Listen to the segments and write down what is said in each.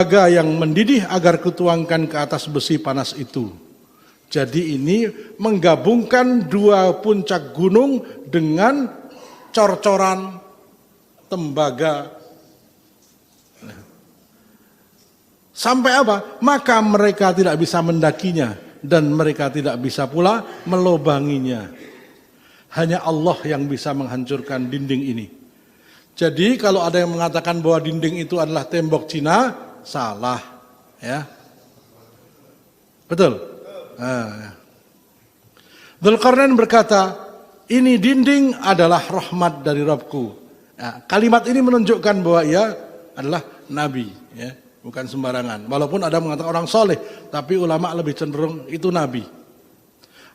tembaga yang mendidih agar kutuangkan ke atas besi panas itu. Jadi ini menggabungkan dua puncak gunung dengan cor-coran tembaga. Sampai apa? Maka mereka tidak bisa mendakinya dan mereka tidak bisa pula melobanginya. Hanya Allah yang bisa menghancurkan dinding ini. Jadi kalau ada yang mengatakan bahwa dinding itu adalah tembok Cina, salah, ya. Betul. Dzulqarnain berkata, ini dinding adalah rahmat dari Rabbku. Nah, kalimat ini menunjukkan bahwa ia adalah nabi, ya, bukan sembarangan. Walaupun ada mengatakan orang soleh, tapi ulama lebih cenderung itu nabi.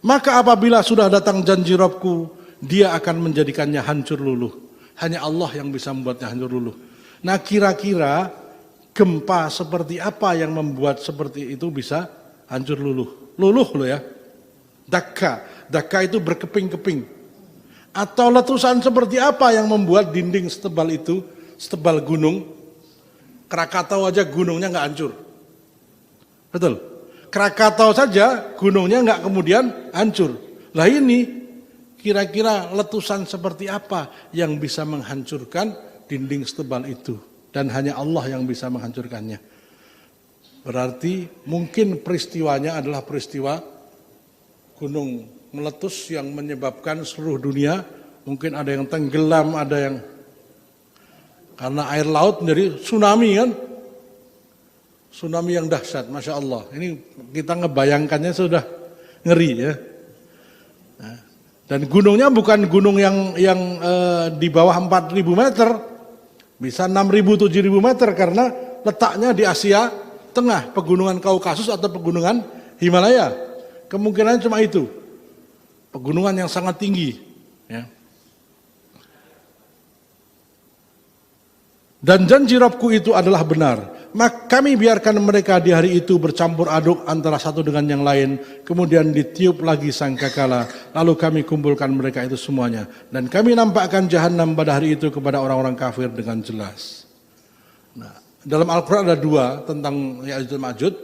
Maka apabila sudah datang janji Rabbku, dia akan menjadikannya hancur luluh. Hanya Allah yang bisa membuatnya hancur luluh. Nah, kira-kira gempa seperti apa yang membuat seperti itu bisa hancur luluh? Luluh loh ya. Dakka itu berkeping-keping. Atau letusan seperti apa yang membuat dinding setebal itu, setebal gunung, Krakatau aja gunungnya nggak hancur. Betul. Krakatau saja gunungnya nggak kemudian hancur. Lah ini kira-kira letusan seperti apa yang bisa menghancurkan dinding setebal itu? Dan hanya Allah yang bisa menghancurkannya. Berarti mungkin peristiwanya adalah peristiwa gunung meletus yang menyebabkan seluruh dunia. Mungkin ada yang tenggelam, ada yang karena air laut menjadi tsunami kan. Tsunami yang dahsyat, Masya Allah. Ini kita ngebayangkannya sudah ngeri ya. Nah, dan gunungnya bukan gunung yang di bawah 4.000 meter. Bisa 6.000, 7.000 meter karena letaknya di Asia Tengah, pegunungan Kaukasus atau pegunungan Himalaya. Kemungkinan cuma itu. Pegunungan yang sangat tinggi. Ya. Dan janji Rabbku itu adalah benar. Maka kami biarkan mereka di hari itu bercampur aduk antara satu dengan yang lain. Kemudian ditiup lagi sangkakala. Lalu kami kumpulkan mereka itu semuanya. Dan kami nampakkan jahanam pada hari itu kepada orang-orang kafir dengan jelas. Nah, dalam Al-Quran ada dua tentang Ya'juj dan Ma'juj.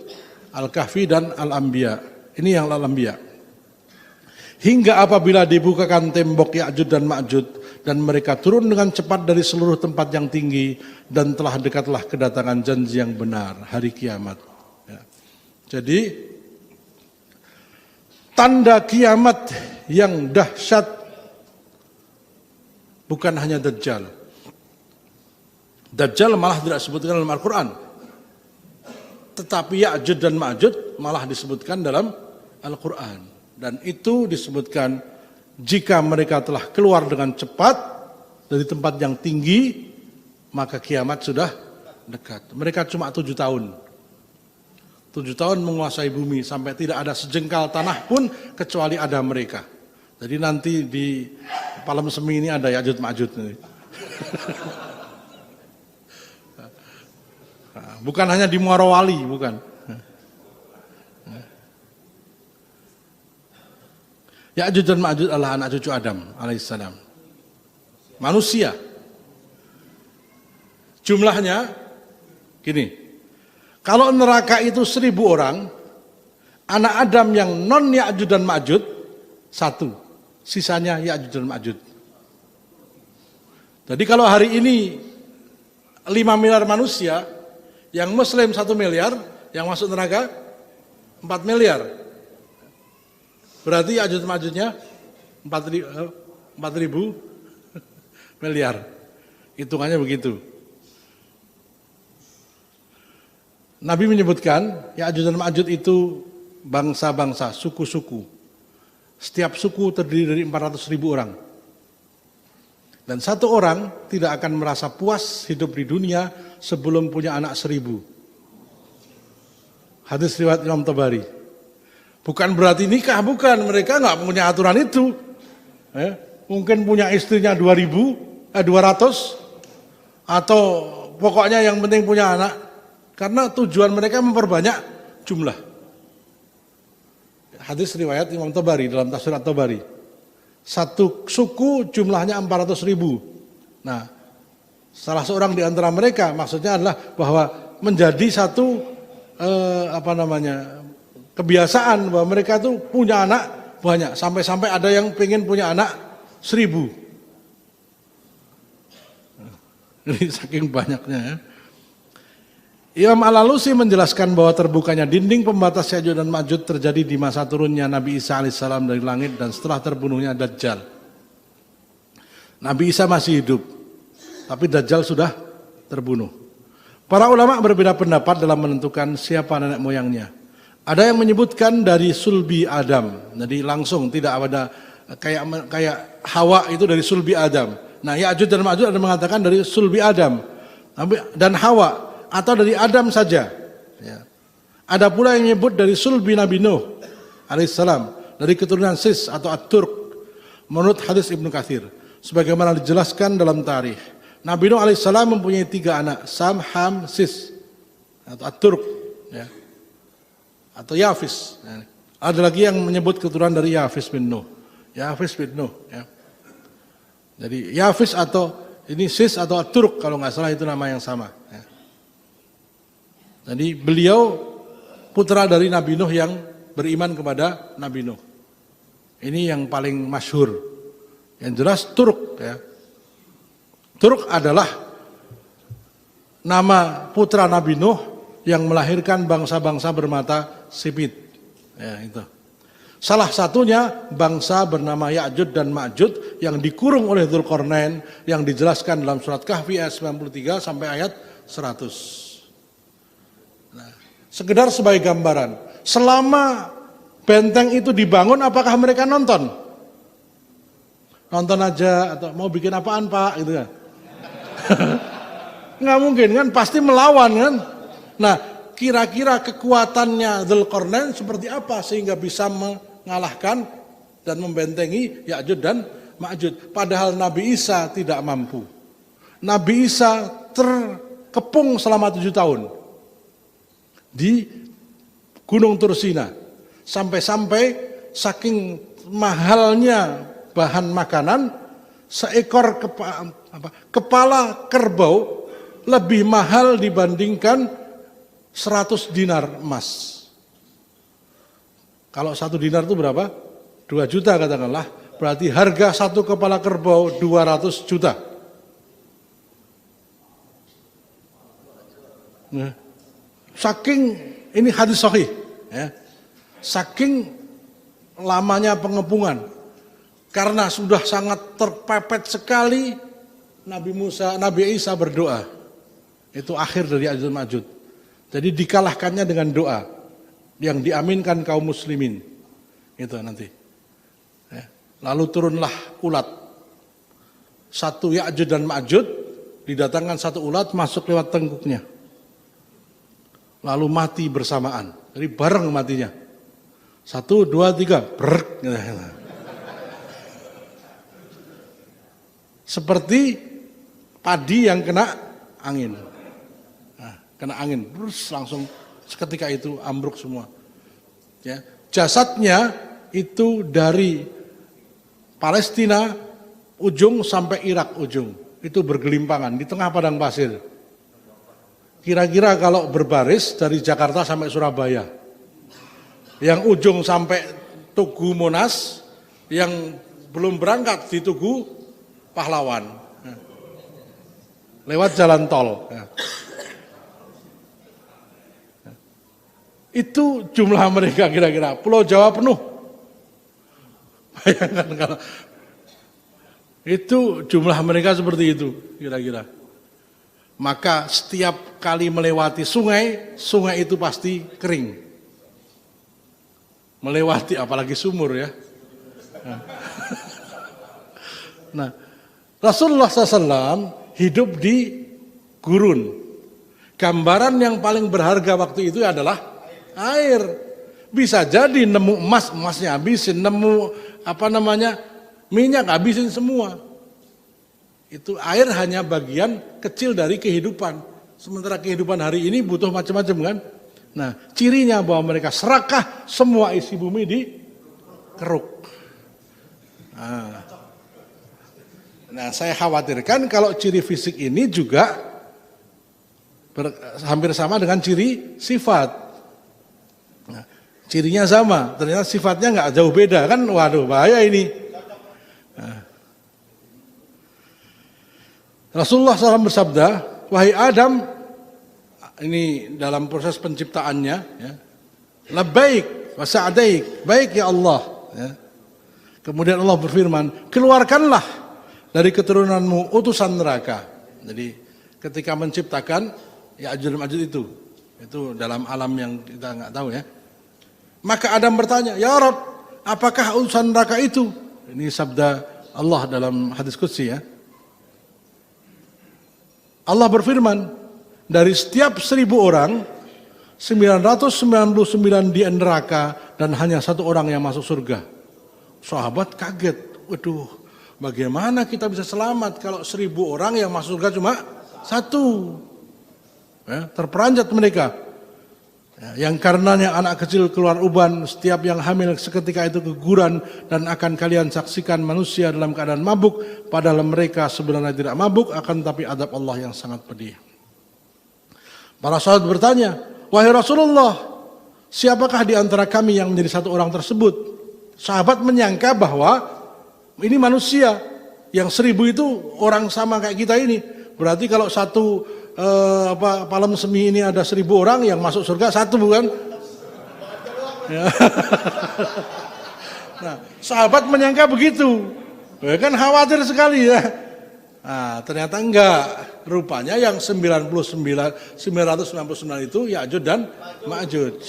Al-Kahfi dan Al-Anbiya. Ini yang Al-Anbiya. Hingga apabila dibukakan tembok Ya'juj dan Ma'juj. Dan mereka turun dengan cepat dari seluruh tempat yang tinggi. Dan telah dekatlah kedatangan janji yang benar. Hari kiamat. Ya. Jadi tanda kiamat yang dahsyat. Bukan hanya Dajjal. Dajjal malah tidak disebutkan dalam Al-Quran. Tetapi Ya'juj dan Ma'juj malah disebutkan dalam Al-Quran. Dan itu disebutkan jika mereka telah keluar dengan cepat dari tempat yang tinggi, maka kiamat sudah dekat. Mereka cuma 7 tahun. 7 tahun menguasai bumi sampai tidak ada sejengkal tanah pun kecuali ada mereka. Jadi nanti di Palem Semi ini ada Ya'juj Ma'juj. Bukan hanya di Muarawali, bukan. Ya'juj dan Ma'juj adalah anak cucu Adam alaihissalam. Manusia. Jumlahnya gini. Kalau neraka itu 1.000 orang, anak Adam yang non Ya'juj dan Ma'juj 1. Sisanya Ya'juj dan Ma'juj. Jadi kalau hari ini 5 miliar manusia, yang Muslim 1 miliar, yang masuk neraka 4 miliar. Berarti Ya'juj Ma'jujnya 4.000 miliar. Hitungannya begitu. Nabi menyebutkan Ya'juj dan Ma'juj itu bangsa-bangsa, suku-suku. Setiap suku terdiri dari 400.000 orang. Dan satu orang tidak akan merasa puas hidup di dunia sebelum punya anak 1.000. Hadis riwayat Imam Tabari. Bukan berarti nikah, bukan. Mereka nggak punya aturan itu. Mungkin punya istrinya 200 atau pokoknya yang penting punya anak. Karena tujuan mereka memperbanyak jumlah. Hadis riwayat Imam Tabari dalam tafsir At-Tabari. Satu suku jumlahnya 400.000. Nah, salah seorang di antara mereka maksudnya adalah bahwa menjadi satu kebiasaan bahwa mereka tuh punya anak banyak, sampai-sampai ada yang pengen punya anak 1000. Jadi saking banyaknya ya. Imam Al-Alusi menjelaskan bahwa terbukanya dinding pembatas Ya'juj dan Ma'juj terjadi di masa turunnya Nabi Isa alaihissalam dari langit dan setelah terbunuhnya Dajjal. Nabi Isa masih hidup, tapi Dajjal sudah terbunuh. Para ulama berbeda pendapat dalam menentukan siapa nenek moyangnya. Ada yang menyebutkan dari sulbi Adam, jadi langsung tidak ada kayak Hawa itu dari sulbi Adam. Nah, Ya'juj dan Ma'juj ada mengatakan dari sulbi Adam dan Hawa, atau dari Adam saja. Ya. Ada pula yang menyebut dari sulbi Nabi Nuh alaihissalam, dari keturunan Sis atau At-Turk, menurut hadis Ibnu Katsir. Sebagaimana dijelaskan dalam tarikh, Nabi Nuh alaihissalam mempunyai 3 anak, Sam, Ham, Sis atau At-Turk, ya. Atau Yafis. Ya. Ada lagi yang menyebut keturunan dari Yafis bin Nuh. Yafis bin Nuh. Ya. Jadi Yafis atau ini Sis atau At-Turk kalau nggak salah itu nama yang sama. Ya. Jadi beliau putra dari Nabi Nuh yang beriman kepada Nabi Nuh. Ini yang paling masyhur. Yang jelas Turk ya. Turk adalah nama putra Nabi Nuh yang melahirkan bangsa-bangsa bermata sipit. Ya, itu. Salah satunya bangsa bernama Ya'juj dan Ma'juj yang dikurung oleh Dzulqarnain yang dijelaskan dalam surat Kahfi ayat 93 sampai ayat 100. Sekedar sebagai gambaran, selama benteng itu dibangun, apakah mereka nonton? Nonton aja atau mau bikin apaan Pak gitu kan? Nggak mungkin kan, pasti melawan kan? Nah, kira-kira kekuatannya Dzulqarnain seperti apa sehingga bisa mengalahkan dan membentengi Ya'juj dan Ma'juj? Padahal Nabi Isa tidak mampu. Nabi Isa terkepung selama 7 tahun. Di Gunung Tursina, sampai-sampai saking mahalnya bahan makanan, seekor kepala kerbau lebih mahal dibandingkan 100 dinar emas. Kalau 1 dinar itu berapa? 2 juta katakanlah, berarti harga 1 kepala kerbau 200 juta. Nah, saking ini hadis sahih, ya. Saking lamanya pengepungan, karena sudah sangat terpepet sekali, Nabi Isa berdoa. Itu akhir dari Ya'juj dan Ma'juj. Jadi dikalahkannya dengan doa yang diaminkan kaum muslimin. Itu nanti. Ya. Lalu turunlah ulat. 1 Ya'juj dan Ma'juj, didatangkan 1 ulat masuk lewat tengkuknya. Lalu mati bersamaan, jadi bareng matinya. 1, 2, 3, brrrr. Seperti padi yang kena angin. Nah, kena angin, terus langsung seketika itu ambruk semua. Ya, jasadnya itu dari Palestina ujung sampai Irak ujung, itu bergelimpangan di tengah padang pasir. Kira-kira kalau berbaris dari Jakarta sampai Surabaya, yang ujung sampai Tugu Monas, yang belum berangkat di Tugu Pahlawan, lewat jalan tol. Itu jumlah mereka kira-kira, Pulau Jawa penuh. Bayangkan kalau itu jumlah mereka seperti itu kira-kira. Maka setiap kali melewati sungai, sungai itu pasti kering. Melewati apalagi sumur ya. Nah, Rasulullah SAW hidup di gurun. Gambaran yang paling berharga waktu itu adalah air. Bisa jadi nemu emas, emasnya habisin, nemu minyak habisin semua. Itu air hanya bagian kecil dari kehidupan. Sementara kehidupan hari ini butuh macam-macam kan. Nah, cirinya bahwa mereka serakah, semua isi bumi dikeruk. Nah, saya khawatirkan kalau ciri fisik ini juga hampir sama dengan ciri sifat. Nah, cirinya sama, ternyata sifatnya nggak jauh beda kan, waduh bahaya ini. Nah. Rasulullah SAW bersabda, wahai Adam, ini dalam proses penciptaannya, ya, labbaik wa sa'daik, baik ya Allah. Ya. Kemudian Allah berfirman, keluarkanlah dari keturunanmu utusan neraka. Jadi ketika menciptakan Ya'juj dan Ma'juj itu dalam alam yang kita nggak tahu ya. Maka Adam bertanya, ya Rabb, apakah utusan neraka itu? Ini sabda Allah dalam hadis qudsi ya. Allah berfirman, dari setiap 1000 orang, 999 di neraka dan hanya 1 orang yang masuk surga. Sahabat kaget, waduh, bagaimana kita bisa selamat kalau 1000 orang yang masuk surga cuma 1? Ya, terperanjat mereka. Ya, yang karenanya anak kecil keluar uban, setiap yang hamil seketika itu keguguran, dan akan kalian saksikan manusia dalam keadaan mabuk, padahal mereka sebenarnya tidak mabuk, akan tapi adab Allah yang sangat pedih. Para sahabat bertanya, wahai Rasulullah, siapakah di antara kami yang menjadi 1 orang tersebut? Sahabat menyangka bahwa ini manusia, yang 1000 itu orang sama kayak kita ini. Berarti kalau satu Palem Semi ini ada 1000 orang, yang masuk surga 1 bukan? Ya. Nah, sahabat menyangka begitu, ya kan khawatir sekali ya. Nah, ternyata enggak, rupanya yang 999 itu Ya'juj dan Ma'juj.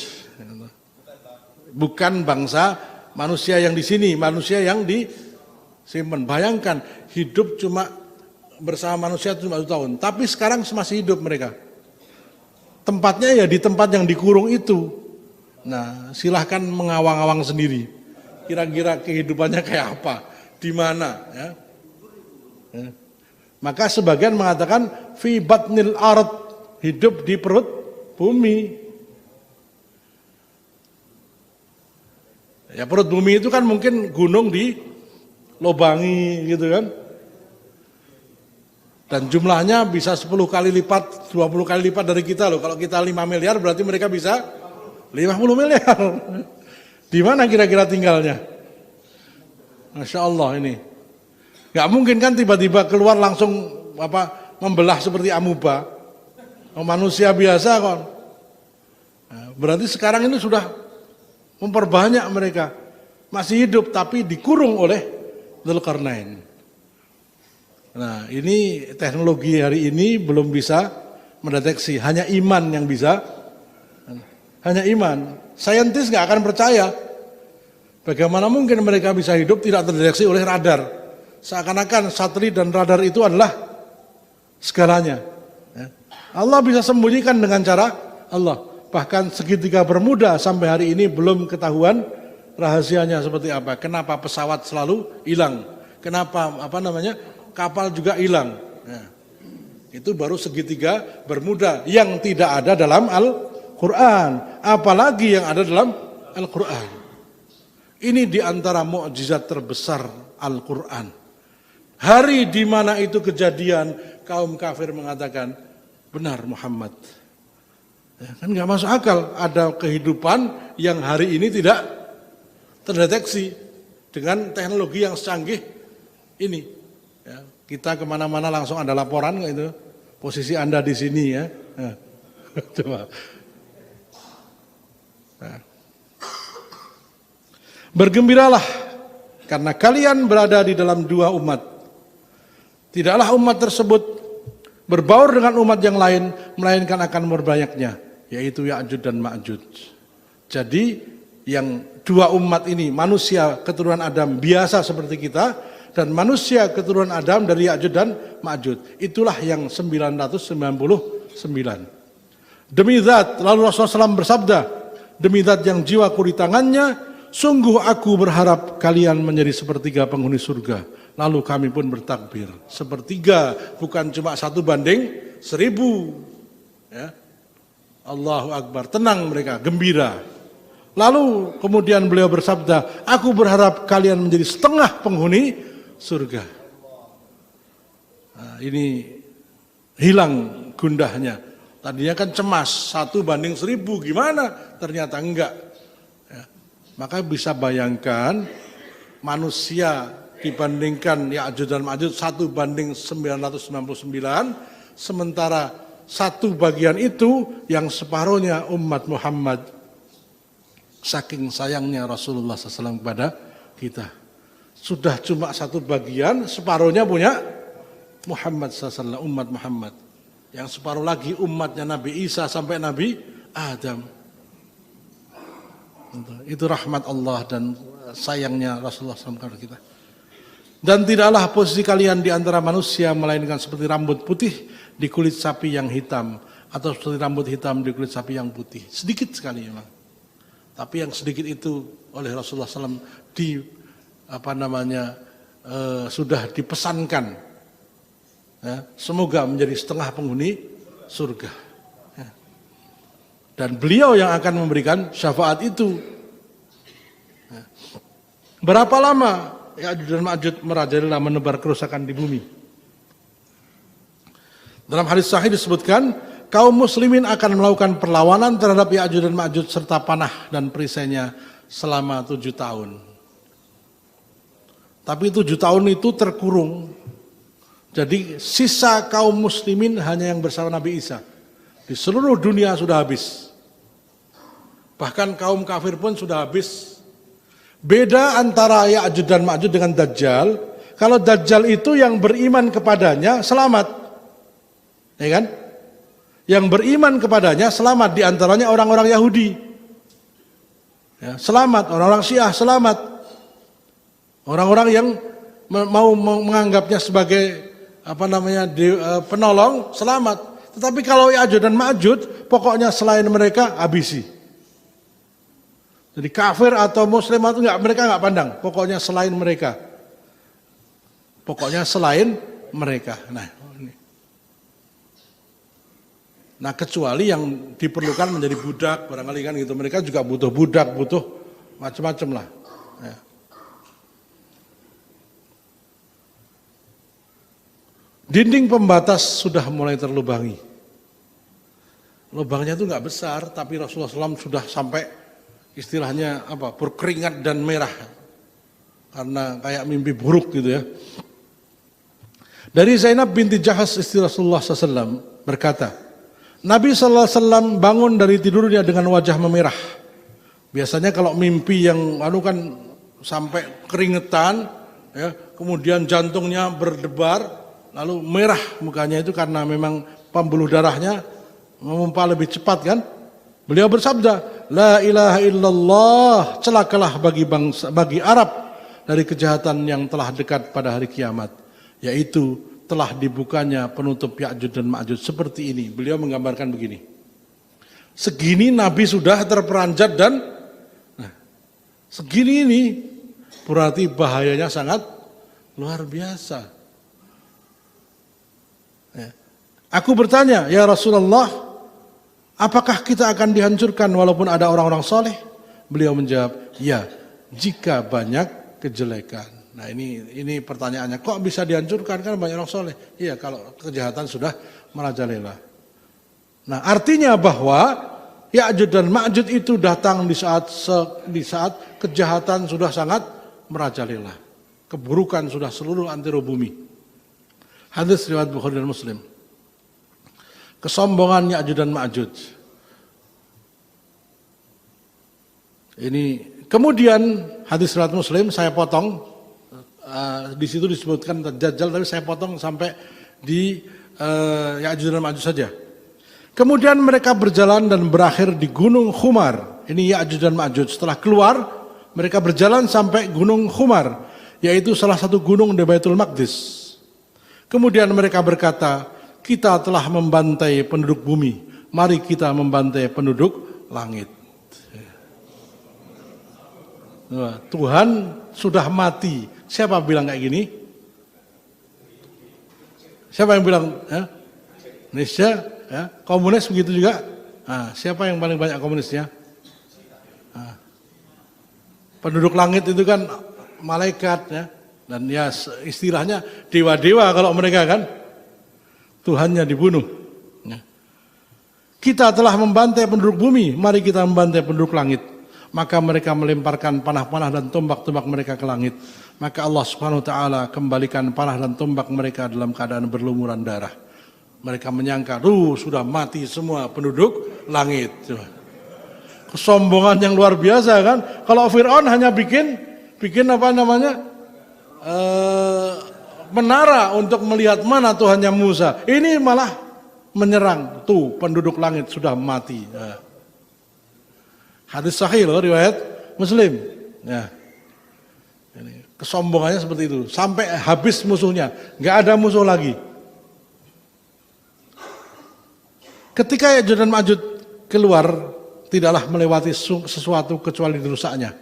Bukan bangsa manusia yang di sini, manusia yang disimpan. Bayangkan hidup cuma bersama manusia cuma 1 tahun, tapi sekarang masih hidup mereka. Tempatnya ya di tempat yang dikurung itu. Nah, silahkan mengawang-awang sendiri. Kira-kira kehidupannya kayak apa, di mana? Ya. Ya. Maka sebagian mengatakan fi batnil ard, hidup di perut bumi. Ya perut bumi itu kan mungkin gunung dilobangi gitu kan. Dan jumlahnya bisa 10 kali lipat, 20 kali lipat dari kita loh. Kalau kita 5 miliar berarti mereka bisa 50 miliar. Di mana kira-kira tinggalnya? Masya Allah ini. Gak mungkin kan tiba-tiba keluar langsung membelah seperti amuba. Manusia biasa kan. Nah, berarti sekarang ini sudah memperbanyak mereka. Masih hidup tapi dikurung oleh Dzulqarnain. Nah, ini teknologi hari ini belum bisa mendeteksi, hanya iman yang bisa. Hanya iman. Saintis nggak akan percaya. Bagaimana mungkin mereka bisa hidup tidak terdeteksi oleh radar? Seakan-akan satelit dan radar itu adalah segalanya. Allah bisa sembunyikan dengan cara Allah. Bahkan segitiga Bermuda sampai hari ini belum ketahuan rahasianya seperti apa. Kenapa pesawat selalu hilang? Kenapa kapal juga hilang. Nah, itu baru segitiga Bermuda yang tidak ada dalam Al-Quran. Apalagi yang ada dalam Al-Quran. Ini diantara mukjizat terbesar Al-Quran. Hari di mana itu kejadian, kaum kafir mengatakan, benar Muhammad. Ya, kan nggak masuk akal ada kehidupan yang hari ini tidak terdeteksi dengan teknologi yang secanggih ini. Ya, kita kemana-mana langsung ada laporan gitu, posisi Anda di sini ya. Nah, coba. Nah. Bergembiralah karena kalian berada di dalam 2 umat. Tidaklah umat tersebut berbaur dengan umat yang lain, melainkan akan berbanyaknya, yaitu Ya'juj dan Ma'juj. Jadi yang 2 umat ini, manusia keturunan Adam biasa seperti kita, dan manusia keturunan Adam dari Ya'juj dan Ma'juj. Itulah yang 999. Demi zat, lalu Rasulullah SAW bersabda, demi zat yang jiwaku di tangannya, sungguh aku berharap kalian menjadi sepertiga penghuni surga. Lalu kami pun bertakbir. Sepertiga, bukan cuma 1 banding 1000. Ya. Allahu Akbar, tenang mereka, gembira. Lalu kemudian beliau bersabda, aku berharap kalian menjadi setengah penghuni surga. Nah, ini hilang gundahnya. Tadinya kan cemas, 1:1000 gimana? Ternyata enggak. Ya. Maka bisa bayangkan manusia dibandingkan Ya'juj dan Ma'juj 1:999, sementara 1/2 itu yang separuhnya umat Muhammad. Saking sayangnya Rasulullah SAW kepada kita. Sudah cuma 1/2, separuhnya punya Muhammad SAW, umat Muhammad. Yang separuh lagi umatnya Nabi Isa sampai Nabi Adam. Itu rahmat Allah dan sayangnya Rasulullah SAW kepada kita. Dan tidaklah posisi kalian di antara manusia melainkan seperti rambut putih di kulit sapi yang hitam, atau seperti rambut hitam di kulit sapi yang putih. Sedikit sekali memang. Tapi yang sedikit itu oleh Rasulullah SAW sudah dipesankan. Ya, semoga menjadi setengah penghuni surga. Ya. Dan beliau yang akan memberikan syafaat itu. Ya. Berapa lama Ya'juj dan Ma'juj merajalela menebar kerusakan di bumi? Dalam hadis sahih disebutkan, kaum muslimin akan melakukan perlawanan terhadap Ya'juj dan Ma'juj serta panah dan perisainya selama 7 tahun. Tapi 7 tahun itu terkurung. Jadi sisa kaum muslimin hanya yang bersama Nabi Isa. Di seluruh dunia sudah habis. Bahkan kaum kafir pun sudah habis. Beda antara Ya'juj dan Ma'juj dengan Dajjal. Kalau Dajjal itu yang beriman kepadanya selamat. Ya kan? Yang beriman kepadanya selamat, di antaranya orang-orang Yahudi. Ya, selamat, orang-orang Syiah selamat. Orang-orang yang mau menganggapnya sebagai penolong selamat. Tetapi kalau Ya'juj dan Ma'juj, pokoknya selain mereka habisi. Jadi kafir atau muslim itu mereka enggak pandang, pokoknya selain mereka. Pokoknya selain mereka. Nah, kecuali yang diperlukan menjadi budak, barangkali kan gitu. Mereka juga butuh budak, butuh macam-macam lah. Ya. Dinding pembatas sudah mulai terlubangi. Lubangnya itu enggak besar, tapi Rasulullah SAW sudah sampai istilahnya berkeringat dan merah. Karena kayak mimpi buruk gitu ya. Dari Zainab binti Jahas istri Rasulullah SAW berkata, Nabi SAW bangun dari tidurnya dengan wajah memerah. Biasanya kalau mimpi yang kan sampai keringetan, ya, kemudian jantungnya berdebar, lalu merah mukanya itu karena memang pembuluh darahnya memompa lebih cepat kan. Beliau bersabda, La ilaha illallah, celakalah bagi Arab dari kejahatan yang telah dekat pada hari kiamat, yaitu telah dibukanya penutup Ya'juj dan Ma'juj seperti ini. Beliau menggambarkan begini. Segini Nabi sudah terperanjat dan segini ini berarti bahayanya sangat luar biasa. Aku bertanya, ya Rasulullah, apakah kita akan dihancurkan walaupun ada orang-orang soleh? Beliau menjawab, ya, jika banyak kejelekan. Nah ini pertanyaannya, kok bisa dihancurkan kan banyak orang soleh? Iya, kalau kejahatan sudah merajalela. Nah artinya bahwa Ya'juj dan Ma'juj itu datang di saat kejahatan sudah sangat merajalela. Keburukan sudah seluruh antero bumi. Hadis riwayat Bukhari dan Muslim. Kesombongan Ya'juj dan Ma'juj. Ini kemudian hadis riwayat Muslim saya potong, di situ disebutkan Dajjal, tapi saya potong sampai di Ya'juj dan Ma'juj saja. Kemudian mereka berjalan dan berakhir di Gunung Khumar. Ini Ya'juj dan Ma'juj. Setelah keluar, mereka berjalan sampai Gunung Khumar, yaitu salah satu gunung di Baitul Maqdis. Kemudian mereka berkata, kita telah membantai penduduk bumi, mari kita membantai penduduk langit. Tuhan sudah mati. Siapa bilang kayak gini? Siapa yang bilang? Indonesia, ya? Komunis begitu juga. Nah, siapa yang paling banyak komunisnya? Nah, penduduk langit itu kan malaikat, ya. Dan ya istilahnya dewa-dewa kalau mereka kan. Tuhannya dibunuh. kita telah membantai penduduk bumi, mari kita membantai penduduk langit. Maka mereka melemparkan panah-panah dan tombak-tombak mereka ke langit. Maka Allah Subhanahu wa taala kembalikan panah dan tombak mereka dalam keadaan berlumuran darah. Mereka menyangka, sudah mati semua penduduk langit. Kesombongan yang luar biasa kan? Kalau Fir'aun hanya bikin menara untuk melihat mana Tuhannya Musa. Ini malah menyerang, tuh penduduk langit sudah mati. Hadis sahih loh, riwayat Muslim. Ini, kesombongannya seperti itu, sampai habis musuhnya, nggak ada musuh lagi. Ketika Ya'juj dan Ma'juj keluar, tidaklah melewati sesuatu kecuali dirusaknya.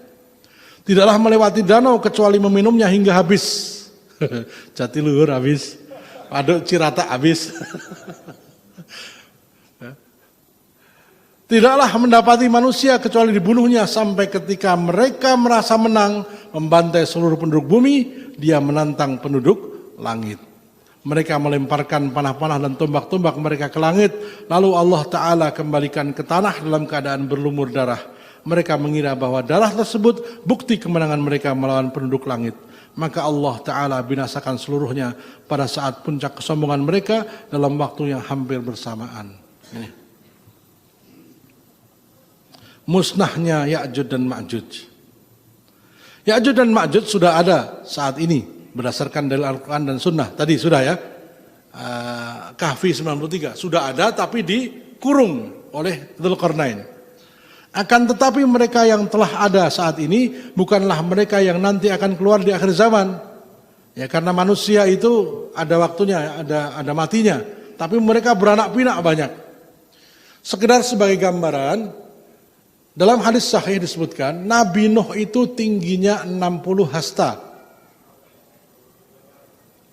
Tidaklah melewati danau kecuali meminumnya hingga habis. Jatiluhur habis, Waduk Cirata habis. Tidaklah mendapati manusia kecuali dibunuhnya sampai ketika mereka merasa menang membantai seluruh penduduk bumi, dia menantang penduduk langit. Mereka melemparkan panah-panah dan tombak-tombak mereka ke langit, lalu Allah Ta'ala kembalikan ke tanah dalam keadaan berlumur darah. Mereka mengira bahwa darah tersebut bukti kemenangan mereka melawan penduduk langit. Maka Allah Ta'ala binasakan seluruhnya pada saat puncak kesombongan mereka dalam waktu yang hampir bersamaan. Ini. Musnahnya Ya'juj dan Ma'juj. Ya'juj dan Ma'juj sudah ada saat ini berdasarkan dari Al-Quran dan Sunnah. Tadi sudah ya, Kahfi 93 sudah ada tapi dikurung oleh Dzulqarnain. Akan tetapi mereka yang telah ada saat ini bukanlah mereka yang nanti akan keluar di akhir zaman. Ya, karena manusia itu ada waktunya, ada matinya. Tapi mereka beranak pinak banyak. Sekedar sebagai gambaran, dalam hadis sahih disebutkan Nabi Nuh itu tingginya 60 hasta.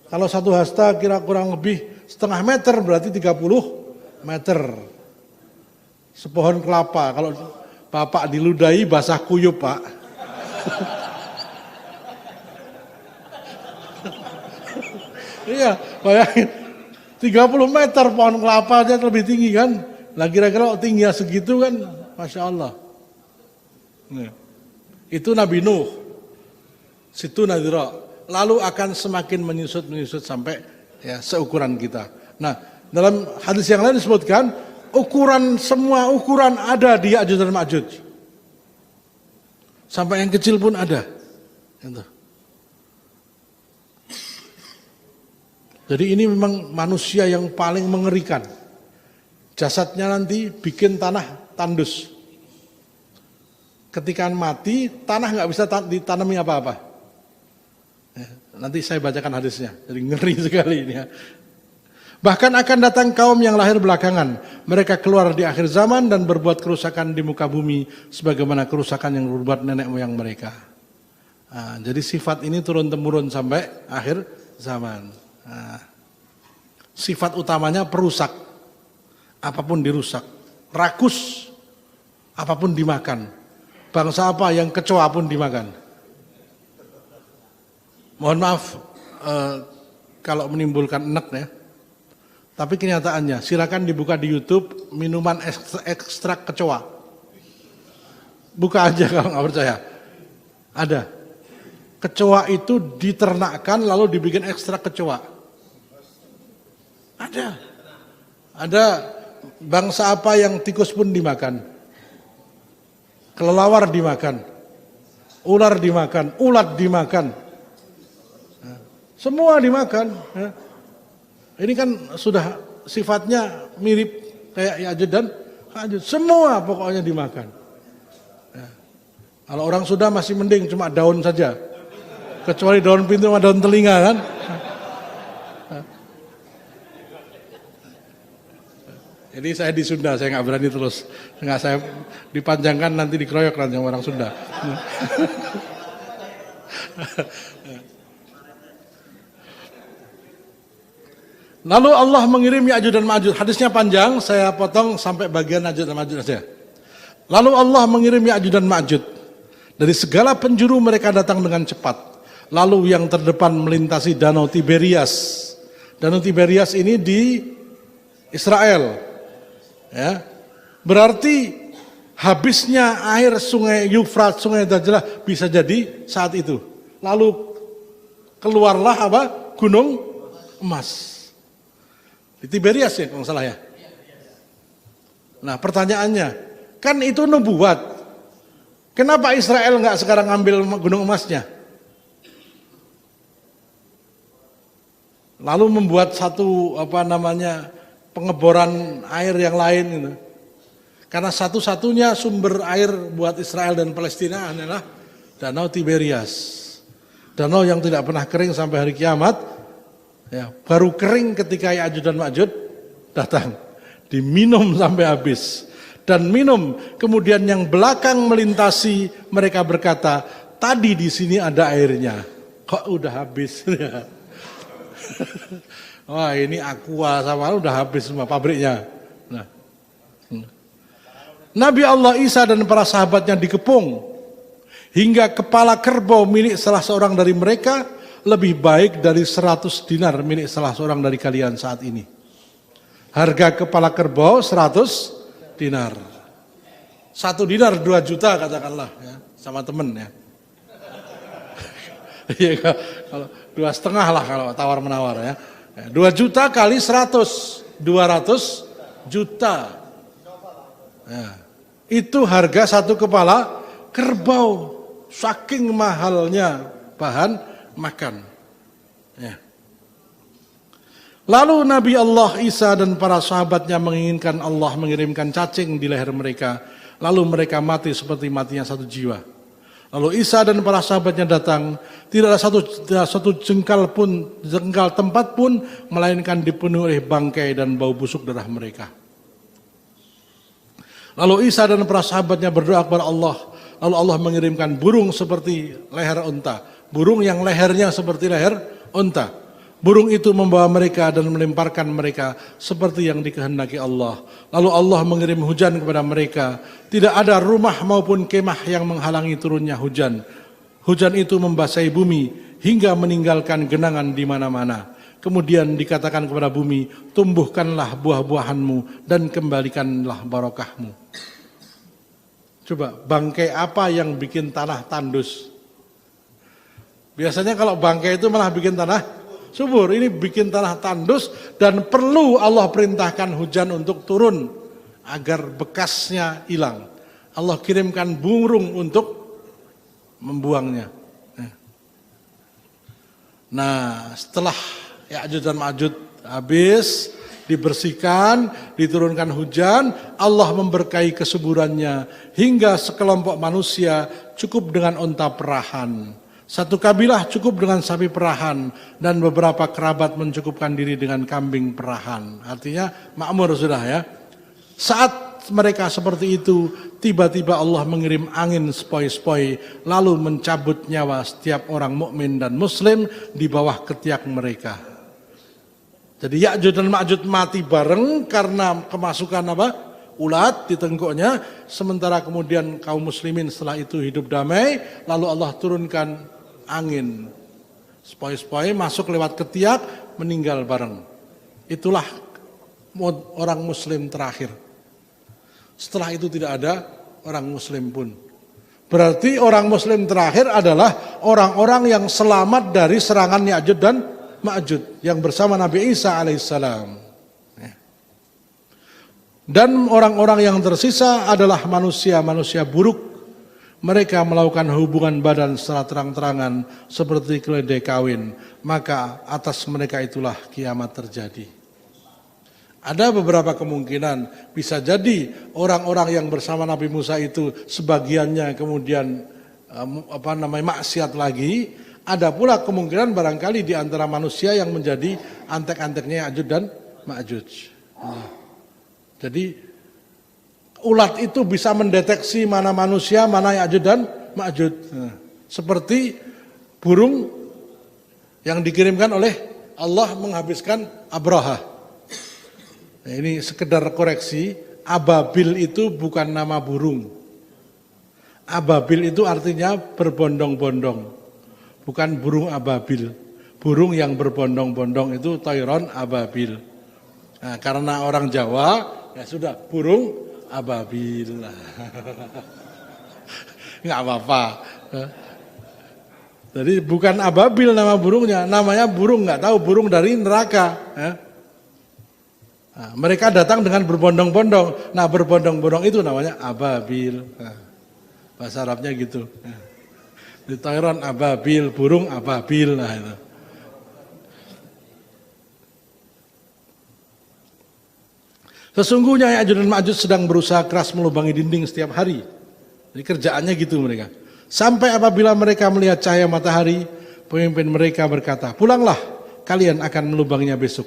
Kalau satu hasta kira kurang lebih setengah meter, berarti 30 meter. Sepohon kelapa. Kalau Bapak diludahi basah kuyup, Pak. Iya, bayangin 30 meter pohon kelapa aja lebih tinggi kan. Nah kira-kira tingginya segitu kan, Masya Allah. Nah, itu Nabi Nuh. Situ Nadira. Lalu akan semakin menyusut sampai ya seukuran kita. Nah, dalam hadis yang lain disebutkan semua ukuran ada di Ya'juj dan Ma'juj. Sampai yang kecil pun ada. Gitu. Jadi ini memang manusia yang paling mengerikan. Jasadnya nanti bikin tanah tandus. Ketika mati, tanah nggak bisa ditanami apa-apa. Ya, nanti saya bacakan hadisnya. Jadi ngeri sekali ini ya. Bahkan akan datang kaum yang lahir belakangan. Mereka keluar di akhir zaman dan berbuat kerusakan di muka bumi sebagaimana kerusakan yang berbuat nenek moyang mereka. Nah, jadi sifat ini turun-temurun sampai akhir zaman. Nah, sifat utamanya perusak. Apapun dirusak. Rakus. Apapun dimakan. Bangsa apa yang kecoa pun dimakan. Mohon maaf kalau menimbulkan enek ya. Tapi kenyataannya, silakan dibuka di YouTube minuman ekstrak kecoa. Buka aja kalau nggak percaya. Ada. Kecoa itu diternakkan lalu dibikin ekstrak kecoa. Ada. Ada bangsa apa yang tikus pun dimakan. Kelelawar dimakan. Ular dimakan. Ulat dimakan. Semua dimakan. Ini kan sudah sifatnya mirip kayak Ya'juj dan Ma'juj. Semua pokoknya dimakan. Kalau orang sudah masih mending cuma daun saja. Kecuali daun pintu sama daun telinga kan. Jadi saya di Sunda, saya nggak berani terus. Nggak, saya dipanjangkan nanti dikeroyok nanti sama orang Sunda. Lalu Allah mengirim Ya'juj dan Ma'juj. Hadisnya panjang, saya potong sampai bagian Ya'juj dan Ma'juj saja. Lalu Allah mengirim Ya'juj dan Ma'juj. Dari segala penjuru mereka datang dengan cepat. Lalu yang terdepan melintasi Danau Tiberias. Danau Tiberias ini di Israel. Ya, Berarti habisnya air sungai Yufrat, sungai Dajlah bisa jadi saat itu. Lalu keluarlah apa? Gunung emas. Di Tiberias ya kalau salah ya. Nah pertanyaannya, kan itu nubuat. Kenapa Israel nggak sekarang ambil gunung emasnya? Lalu membuat satu pengeboran air yang lain gitu. Karena satu-satunya sumber air buat Israel dan Palestina adalah Danau Tiberias. Danau yang tidak pernah kering sampai hari kiamat. Ya, baru kering ketika Ya'juj dan Ma'juj datang. Diminum sampai habis. Dan minum, kemudian yang belakang melintasi, mereka berkata, tadi di sini ada airnya. Kok udah habis? Wah ini Aqua sama udah habis semua pabriknya. Nah. Nabi Allah Isa dan para sahabatnya dikepung hingga kepala kerbau milik salah seorang dari mereka lebih baik dari 100 dinar milik salah seorang dari kalian saat ini. Harga kepala kerbau 100 dinar. 1 dinar 2 juta katakanlah ya, sama temen ya. Iya kalau 2,5 lah kalau tawar menawar ya. 2 juta kali 100, 200 juta. Ya. Itu harga 1 kepala kerbau. Saking mahalnya bahan makan. Ya. Lalu Nabi Allah Isa dan para sahabatnya menginginkan Allah mengirimkan cacing di leher mereka. Lalu mereka mati seperti matinya 1 jiwa. Lalu Isa dan para sahabatnya datang, tidak ada satu jengkal tempat pun melainkan dipenuhi oleh bangkai dan bau busuk darah mereka. Lalu Isa dan para sahabatnya berdoa kepada Allah, lalu Allah mengirimkan burung seperti leher unta, burung yang lehernya seperti leher unta. Burung itu membawa mereka dan melemparkan mereka seperti yang dikehendaki Allah. Lalu Allah mengirim hujan kepada mereka. Tidak ada rumah maupun kemah yang menghalangi turunnya hujan. Hujan itu membasahi bumi hingga meninggalkan genangan di mana-mana. Kemudian dikatakan kepada bumi, tumbuhkanlah buah-buahanmu dan kembalikanlah barokahmu. Coba, bangkai apa yang bikin tanah tandus? Biasanya kalau bangkai itu malah bikin tanah subur, ini bikin tanah tandus dan perlu Allah perintahkan hujan untuk turun agar bekasnya hilang. Allah kirimkan burung untuk membuangnya. Nah, setelah Ya'juj dan Ma'juj habis, dibersihkan, diturunkan hujan, Allah memberkahi kesuburannya hingga sekelompok manusia cukup dengan unta perahan. 1 kabilah cukup dengan sapi perahan dan beberapa kerabat mencukupkan diri dengan kambing perahan. Artinya makmur sudah ya. Saat mereka seperti itu, tiba-tiba Allah mengirim angin sepoi-sepoi lalu mencabut nyawa setiap orang mukmin dan muslim di bawah ketiak mereka. Jadi Ya'juj dan Ma'juj mati bareng karena kemasukan ulat di tengkuknya, sementara kemudian kaum muslimin setelah itu hidup damai, lalu Allah turunkan angin sepoi-sepoi masuk lewat ketiak, meninggal bareng. Itulah orang muslim terakhir. Setelah itu tidak ada orang muslim pun. Berarti orang muslim terakhir adalah orang-orang yang selamat dari serangan Ya'juj dan Ma'juj yang bersama Nabi Isa alaihissalam. Dan orang-orang yang tersisa adalah manusia-manusia buruk. Mereka melakukan hubungan badan secara terang-terangan seperti keledai kawin. Maka atas mereka itulah kiamat terjadi. Ada beberapa kemungkinan, bisa jadi orang-orang yang bersama Nabi Musa itu sebagiannya kemudian maksiat lagi. Ada pula kemungkinan barangkali di antara manusia yang menjadi antek-anteknya Ya'juj dan Ma'juj. Jadi ulat itu bisa mendeteksi mana manusia, mana Ya'juj dan Ma'juj. Seperti burung yang dikirimkan oleh Allah menghabiskan Abraha. Nah, ini sekedar koreksi, ababil itu bukan nama burung. Ababil itu artinya berbondong-bondong, bukan burung ababil. Burung yang berbondong-bondong itu toiron ababil. Nah, karena orang Jawa, ya sudah burung ababil. Nggak apa-apa. Jadi bukan ababil nama burungnya, namanya burung, nggak tahu burung dari neraka. Nah, mereka datang dengan berbondong-bondong. Nah, berbondong-bondong itu namanya ababil. Nah, bahasa Arabnya gitu. Di Thailand ababil, burung ababil. Nah, itu. Sesungguhnya Ya'juj dan Ma'juj sedang berusaha keras melubangi dinding setiap hari. Jadi kerjaannya gitu mereka. Sampai apabila mereka melihat cahaya matahari, pemimpin mereka berkata, pulanglah, kalian akan melubanginya besok.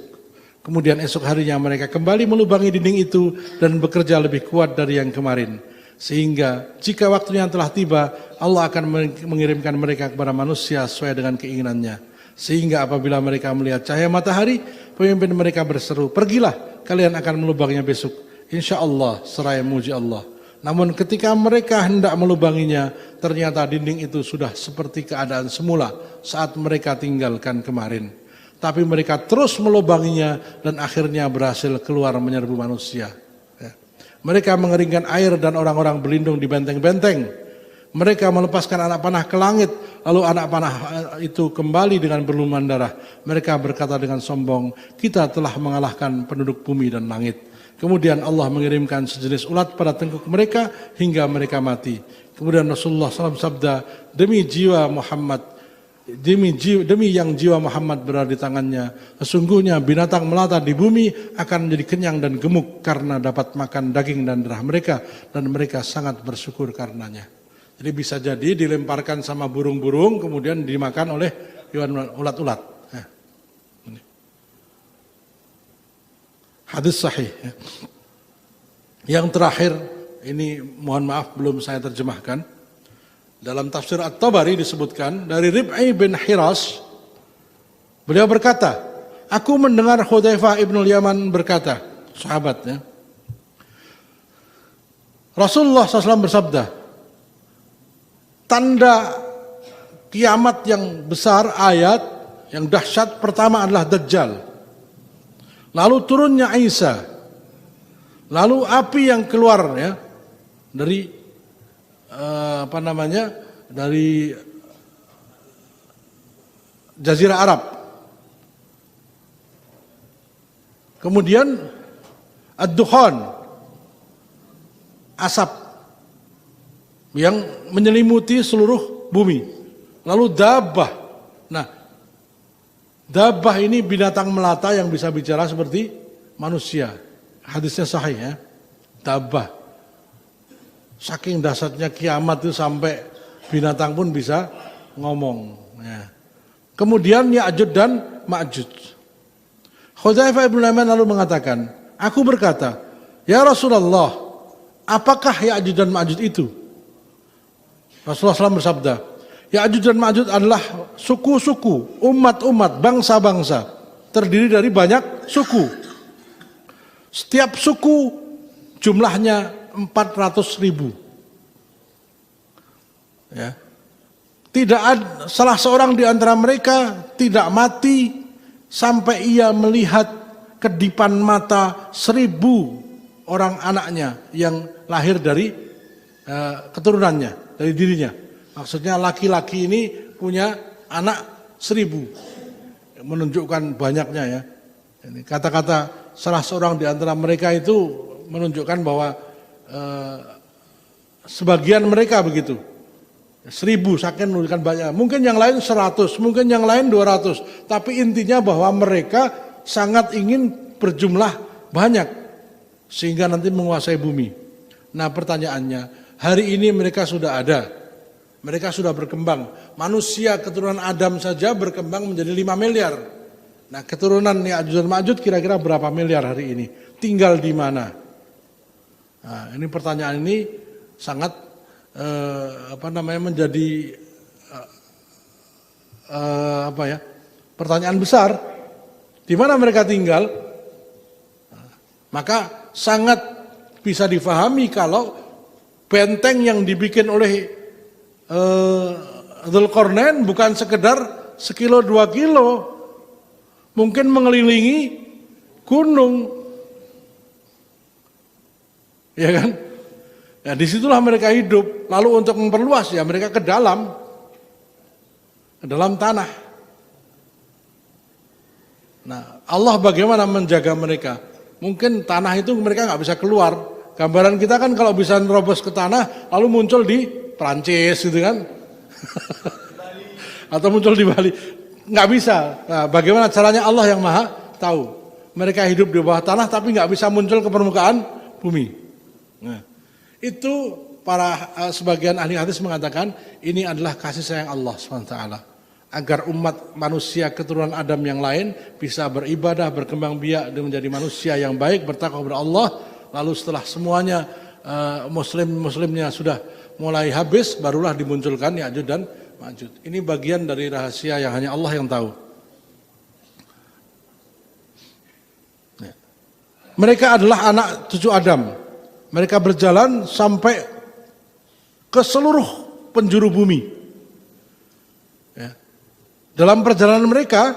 Kemudian esok harinya mereka kembali melubangi dinding itu dan bekerja lebih kuat dari yang kemarin. Sehingga jika waktunya telah tiba, Allah akan mengirimkan mereka kepada manusia sesuai dengan keinginannya. Sehingga apabila mereka melihat cahaya matahari, pemimpin mereka berseru, pergilah, kalian akan melubanginya besok. Insya Allah, seraya muji Allah. Namun ketika mereka hendak melubanginya, ternyata dinding itu sudah seperti keadaan semula saat mereka tinggalkan kemarin. Tapi mereka terus melubanginya dan akhirnya berhasil keluar menyerbu manusia. Mereka mengeringkan air dan orang-orang berlindung di benteng-benteng. Mereka melepaskan anak panah ke langit, lalu anak panah itu kembali dengan berlumuran darah. Mereka berkata dengan sombong, kita telah mengalahkan penduduk bumi dan langit. Kemudian Allah mengirimkan sejenis ulat pada tengkuk mereka hingga mereka mati. Kemudian Rasulullah SAW sabda, demi jiwa Muhammad, demi yang jiwa Muhammad berada di tangannya, sesungguhnya binatang melata di bumi akan menjadi kenyang dan gemuk karena dapat makan daging dan darah mereka, dan mereka sangat bersyukur karenanya. Jadi bisa jadi dilemparkan sama burung-burung kemudian dimakan oleh ulat-ulat. Hadis sahih. Yang terakhir, ini mohon maaf belum saya terjemahkan. Dalam tafsir At-Tabari disebutkan dari Rib'i bin Hiras, beliau berkata, aku mendengar Hudzaifah ibnul Yaman berkata, sahabatnya, Rasulullah SAW bersabda, tanda kiamat yang besar, ayat yang dahsyat pertama adalah Dajjal. Lalu turunnya Isa. Lalu api yang keluar ya dari dari Jazirah Arab. Kemudian ad-dukhan, asap yang menyelimuti seluruh bumi. Lalu dabbah. Nah, dabbah ini binatang melata yang bisa bicara seperti manusia. Hadisnya sahih ya. Dabbah. Saking dahsyatnya kiamat itu sampai binatang pun bisa ngomong. Ya. Kemudian Ya'juj dan Ma'juj. Hudzaifah ibn Yaman lalu mengatakan, aku berkata, ya Rasulullah, apakah Ya'juj dan Ma'juj itu? Rasulullah SAW bersabda, Ya'juj dan Ma'juj adalah suku-suku, umat-umat, bangsa-bangsa, terdiri dari banyak suku. Setiap suku jumlahnya 400.000. Ya. Tidak ada salah seorang di antara mereka tidak mati sampai ia melihat kedipan mata 1.000 orang anaknya yang lahir dari keturunannya, dari dirinya. Maksudnya laki-laki ini punya anak 1.000, menunjukkan banyaknya ya. Ini kata-kata salah seorang di antara mereka itu menunjukkan bahwa sebagian mereka begitu. 1.000 saking menunjukkan banyak. Mungkin yang lain 100, mungkin yang lain 200. Tapi intinya bahwa mereka sangat ingin berjumlah banyak sehingga nanti menguasai bumi. Nah pertanyaannya, hari ini mereka sudah ada. Mereka sudah berkembang. Manusia keturunan Adam saja berkembang menjadi 5 miliar. Nah keturunan Ya'juj dan Ma'juj kira-kira berapa miliar hari ini? Tinggal di mana? Nah, ini pertanyaan ini sangat menjadi pertanyaan besar. Di mana mereka tinggal? Nah, maka sangat bisa difahami kalau benteng yang dibikin oleh Dzulqarnain bukan sekedar 1-2 kilo, mungkin mengelilingi gunung. ya kan? Ya, disitulah mereka hidup. Lalu untuk memperluas ya mereka ke dalam tanah. Nah, Allah bagaimana menjaga mereka? Mungkin tanah itu mereka nggak bisa keluar. Gambaran kita kan kalau bisa nerobos ke tanah, lalu muncul di Perancis gitu kan? Atau muncul di Bali, nggak bisa. Nah, bagaimana caranya Allah yang maha tahu. Mereka hidup di bawah tanah tapi nggak bisa muncul ke permukaan bumi. Nah, itu para sebagian ahli hadis mengatakan ini adalah kasih sayang Allah SWT. Agar umat manusia keturunan Adam yang lain bisa beribadah, berkembang biak dan menjadi manusia yang baik, bertakwa kepada Allah. Lalu setelah semuanya muslimnya sudah mulai habis, barulah dimunculkan Ya'juj dan Ma'juj. Ini bagian dari rahasia yang hanya Allah yang tahu. Mereka adalah anak cucu Adam. Mereka berjalan sampai ke seluruh penjuru bumi. Dalam perjalanan mereka,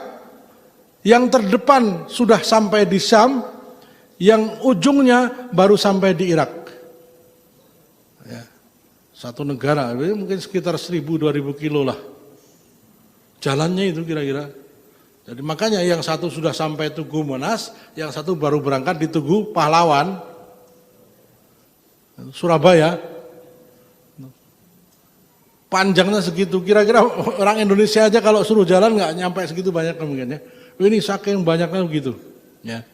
yang terdepan sudah sampai di Syam, yang ujungnya baru sampai di Irak. Ya, satu negara, mungkin sekitar 1000-2000 kilo lah. Jalannya itu kira-kira. Jadi makanya yang satu sudah sampai Tugu Monas, yang satu baru berangkat di Tugu Pahlawan, Surabaya. Panjangnya segitu, kira-kira orang Indonesia aja kalau suruh jalan nggak nyampe segitu banyak mungkin ya. Ini saking banyaknya begitu. Ya.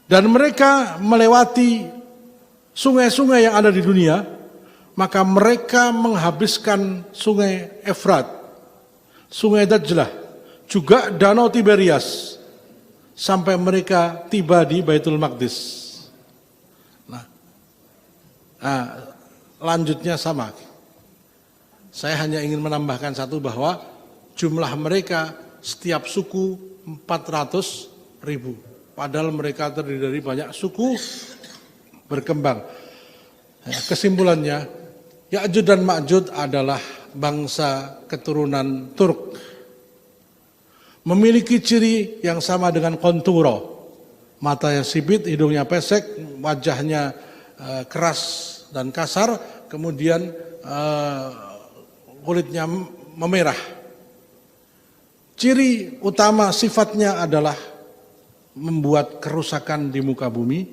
Dan mereka melewati sungai-sungai yang ada di dunia, maka mereka menghabiskan sungai Efrat, sungai Dajlah, juga danau Tiberias, sampai mereka tiba di Baitul Maqdis. Nah, lanjutnya sama. Saya hanya ingin menambahkan satu bahwa jumlah mereka setiap suku 400.000. Padahal mereka terdiri dari banyak suku berkembang. Kesimpulannya, Ya'juj dan Ma'juj adalah bangsa keturunan Turk. Memiliki ciri yang sama dengan Konturo. Matanya sipit, hidungnya pesek, wajahnya keras dan kasar, kemudian kulitnya memerah. Ciri utama sifatnya adalah membuat kerusakan di muka bumi,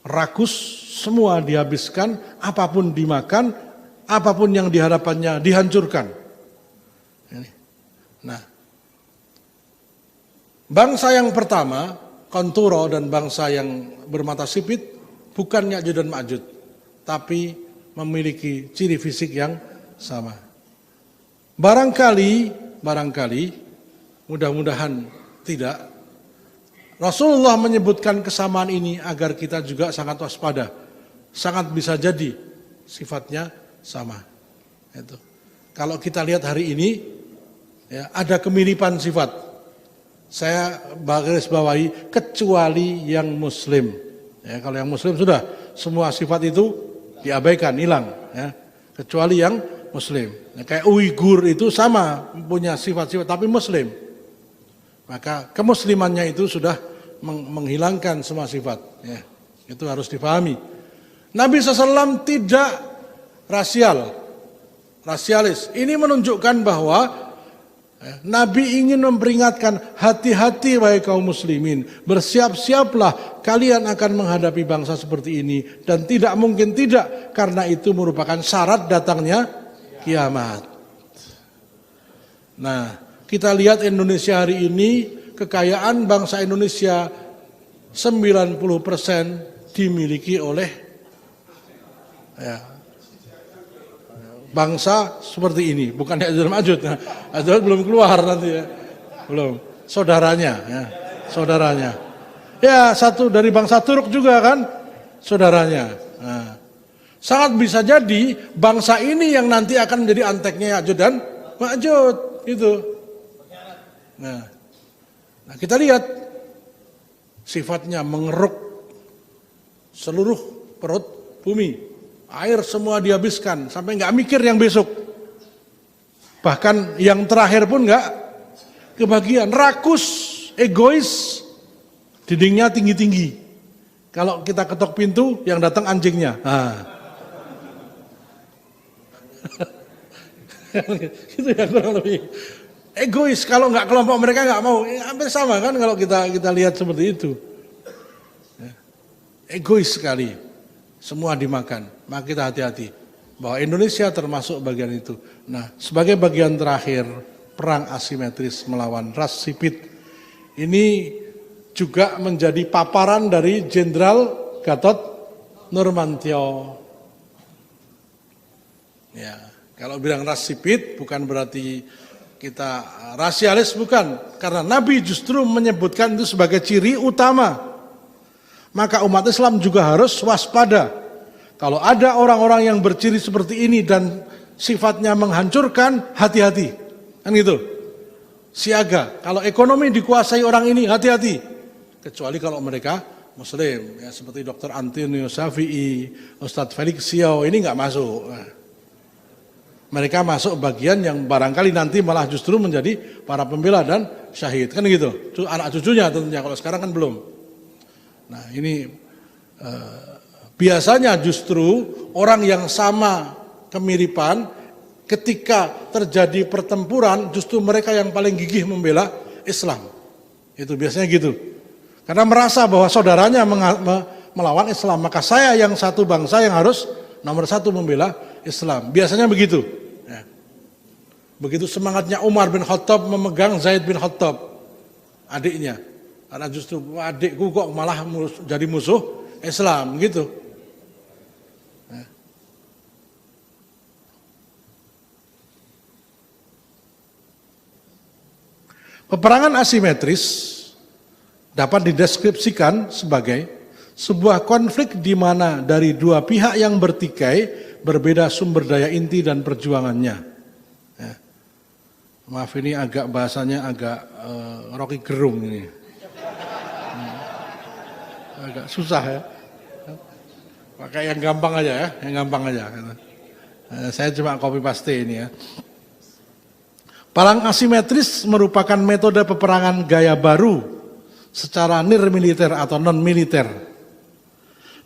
rakus, semua dihabiskan, apapun dimakan, apapun yang dihadapannya dihancurkan. Nah, bangsa yang pertama, Konturo dan bangsa yang bermata sipit, bukan Ya'juj dan Ma'juj, tapi memiliki ciri fisik yang sama. Barangkali, mudah-mudahan tidak, Rasulullah menyebutkan kesamaan ini agar kita juga sangat waspada. Sangat bisa jadi sifatnya sama. Itu. Kalau kita lihat hari ini, ya, ada kemiripan sifat. Saya garis bawahi kecuali yang Muslim. Ya, kalau yang Muslim sudah semua sifat itu diabaikan, hilang. Ya. Kecuali yang Muslim. Nah, kayak Uighur itu sama punya sifat-sifat tapi Muslim. Maka kemuslimannya itu sudah menghilangkan semua sifat. Ya, itu harus dipahami. Nabi SAW tidak rasialis. Ini menunjukkan bahwa Nabi ingin memperingatkan hati-hati wahai kaum muslimin. Bersiap-siaplah kalian akan menghadapi bangsa seperti ini. Dan tidak mungkin tidak karena itu merupakan syarat datangnya kiamat. Nah, kita lihat Indonesia hari ini, kekayaan bangsa Indonesia 90% dimiliki oleh bangsa seperti ini, bukan Ya'juj dan Ma'juj. Ya'juj belum keluar nanti ya. Belum. Saudaranya. Ya, satu dari bangsa Turk juga kan, saudaranya. Nah, sangat bisa jadi bangsa ini yang nanti akan menjadi anteknya Ya'juj dan Ma'juj gitu. Nah, kita lihat sifatnya mengeruk seluruh perut bumi. Air semua dihabiskan sampai nggak mikir yang besok. Bahkan yang terakhir pun nggak kebagian. Rakus, egois, dindingnya tinggi-tinggi. Kalau kita ketok pintu, yang datang anjingnya. Nah. Itu ya kurang lebih. Egois, kalau nggak kelompok mereka nggak mau. Hampir sama kan kalau kita lihat seperti itu. Egois sekali. Semua dimakan. Maka kita hati-hati. Bahwa Indonesia termasuk bagian itu. Nah, sebagai bagian terakhir, perang asimetris melawan ras sipit. Ini juga menjadi paparan dari Jenderal Gatot Nurmantio. Ya, kalau bilang ras sipit bukan berarti kita rasialis, bukan. Karena Nabi justru menyebutkan itu sebagai ciri utama. Maka umat Islam juga harus waspada. Kalau ada orang-orang yang berciri seperti ini dan sifatnya menghancurkan, hati-hati. Kan gitu. Siaga. Kalau ekonomi dikuasai orang ini, hati-hati. Kecuali kalau mereka Muslim, ya, seperti Dr. Antonio Syafi'i, Ustadz Felix Xiao, ini nggak masuk. Nah, mereka masuk bagian yang barangkali nanti malah justru menjadi para pembela dan syahid, kan gitu. Anak cucunya tentunya, kalau sekarang kan belum. Nah ini biasanya justru orang yang sama kemiripan, ketika terjadi pertempuran, justru mereka yang paling gigih membela Islam. Itu biasanya gitu. Karena merasa bahwa saudaranya melawan Islam, maka saya yang satu bangsa yang harus nomor satu membela Islam. Biasanya begitu. Ya. Begitu semangatnya Umar bin Khattab memegang Zaid bin Khattab, adiknya. Karena justru adikku kok malah jadi musuh Islam gitu. Ya. Peperangan asimetris dapat dideskripsikan sebagai sebuah konflik di mana dari dua pihak yang bertikai berbeda sumber daya inti dan perjuangannya. Ya. Maaf ini agak bahasanya agak Rocky Gerung ini. Agak susah ya. Pakai yang gampang aja ya, yang gampang aja. Saya cuma copy paste ini ya. Perang asimetris merupakan metode peperangan gaya baru secara nirmiliter atau non-militer.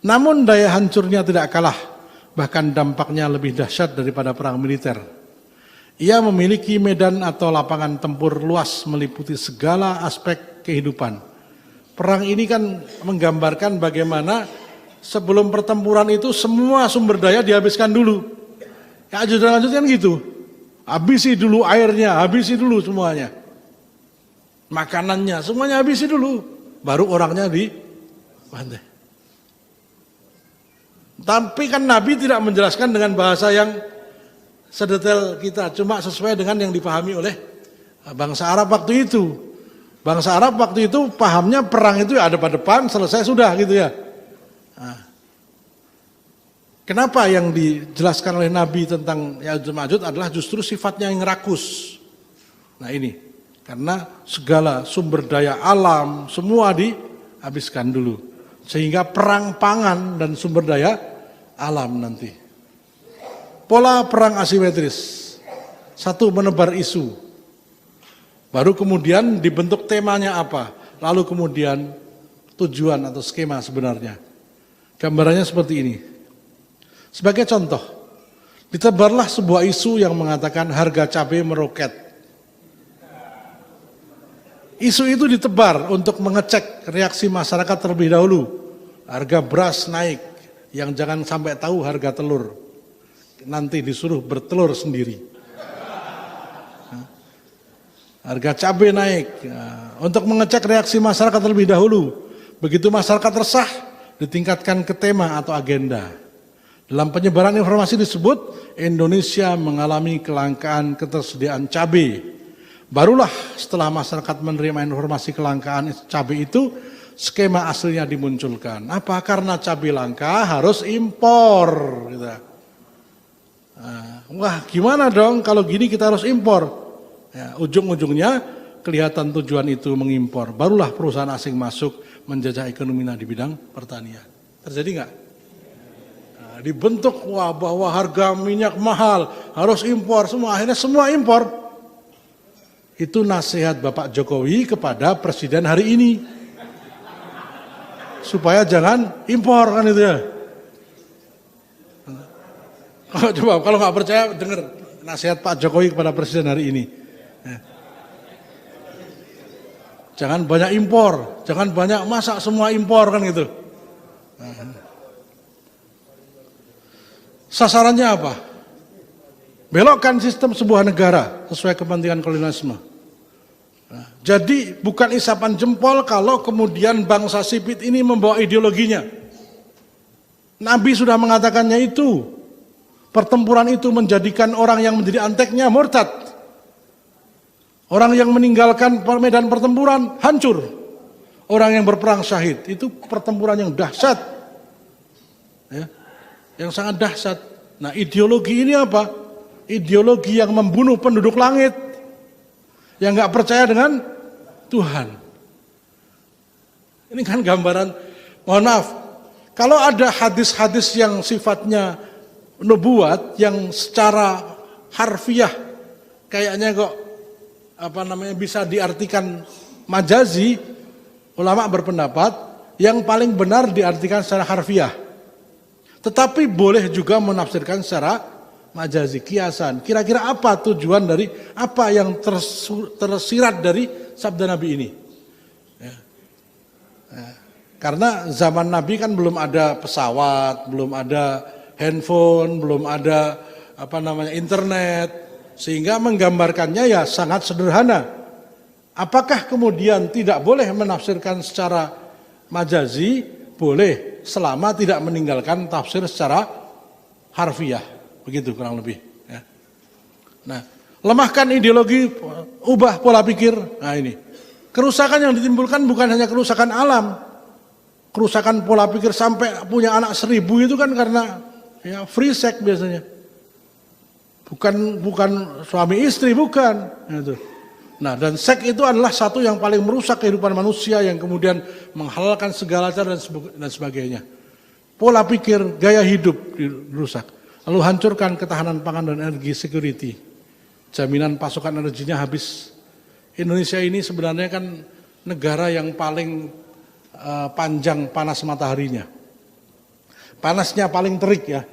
Namun daya hancurnya tidak kalah, bahkan dampaknya lebih dahsyat daripada perang militer. Ia memiliki medan atau lapangan tempur luas meliputi segala aspek kehidupan. Perang ini kan menggambarkan bagaimana sebelum pertempuran itu semua sumber daya dihabiskan dulu. Ya lanjut kan gitu. Habisi dulu airnya, habisi dulu semuanya. Makanannya, semuanya habisi dulu. Baru orangnya dibantai. Tapi kan Nabi tidak menjelaskan dengan bahasa yang sedetail kita. Cuma sesuai dengan yang dipahami oleh bangsa Arab waktu itu. Bangsa Arab waktu itu pahamnya perang itu ada pada depan, selesai sudah gitu ya. Nah, kenapa yang dijelaskan oleh Nabi tentang Ya'juj Ma'juj adalah justru sifatnya yang rakus. Nah ini. Karena segala sumber daya alam semua dihabiskan dulu. Sehingga perang pangan dan sumber daya alam nanti. Pola perang asimetris. Satu, menebar isu. Baru kemudian dibentuk temanya apa. Lalu kemudian tujuan atau skema sebenarnya. Gambarannya seperti ini. Sebagai contoh, ditebarlah sebuah isu yang mengatakan harga cabai meroket. Isu itu ditebar untuk mengecek reaksi masyarakat terlebih dahulu. Harga beras naik, yang jangan sampai tahu harga telur. Nanti disuruh bertelur sendiri. Harga cabai naik, untuk mengecek reaksi masyarakat terlebih dahulu. Begitu masyarakat resah, ditingkatkan ke tema atau agenda. Dalam penyebaran informasi disebut, Indonesia mengalami kelangkaan ketersediaan cabai. Barulah setelah masyarakat menerima informasi kelangkaan cabai itu, skema aslinya dimunculkan. Apa? Karena cabai langka harus impor. Gitu. Wah gimana dong kalau gini kita harus impor. Ya, ujung-ujungnya kelihatan tujuan itu mengimpor. Barulah perusahaan asing masuk menjajah ekonomi di bidang pertanian. Terjadi nggak? Nah, dibentuk bahwa harga minyak mahal harus impor semua. Akhirnya semua impor. Itu nasihat Bapak Jokowi kepada Presiden hari ini. supaya jangan impor kan itu ya. Coba kalau nggak percaya dengar nasihat Pak Jokowi kepada Presiden hari ini. Jangan banyak impor, jangan banyak masak semua impor kan gitu. Sasarannya apa? Belokkan sistem sebuah negara sesuai kepentingan kolonialisme. Jadi bukan isapan jempol kalau kemudian bangsa sipit ini membawa ideologinya. Nabi sudah mengatakannya itu. Pertempuran itu menjadikan orang yang menjadi anteknya murtad. Orang yang meninggalkan medan pertempuran hancur. Orang yang berperang syahid. Itu pertempuran yang dahsyat. Ya, yang sangat dahsyat. Nah ideologi ini apa? Ideologi yang membunuh penduduk langit. Yang gak percaya dengan Tuhan. Ini kan gambaran, mohon maaf. Kalau ada hadis-hadis yang sifatnya nubuat yang secara harfiah kayaknya kok bisa diartikan majazi, ulama berpendapat yang paling benar diartikan secara harfiah. Tetapi boleh juga menafsirkan secara majazi, kiasan. Kira-kira apa tujuan dari apa yang tersirat dari sabda Nabi ini? Ya. Ya. Karena zaman Nabi kan belum ada pesawat, belum ada handphone, belum ada internet, sehingga menggambarkannya ya sangat sederhana. Apakah kemudian tidak boleh menafsirkan secara majazi? Boleh, selama tidak meninggalkan tafsir secara harfiah, begitu kurang lebih. Ya. Nah, lemahkan ideologi, ubah pola pikir. Nah ini, kerusakan yang ditimbulkan bukan hanya kerusakan alam, kerusakan pola pikir sampai punya anak 1000 itu kan karena ya free sex biasanya, bukan suami istri, bukan. Gitu. Nah dan seks itu adalah satu yang paling merusak kehidupan manusia, yang kemudian menghalalkan segala cara dan sebagainya. Pola pikir, gaya hidup dirusak. Lalu hancurkan ketahanan pangan dan energi security. Jaminan pasokan energinya habis. Indonesia ini sebenarnya kan negara yang paling panjang panas mataharinya. Panasnya paling terik ya.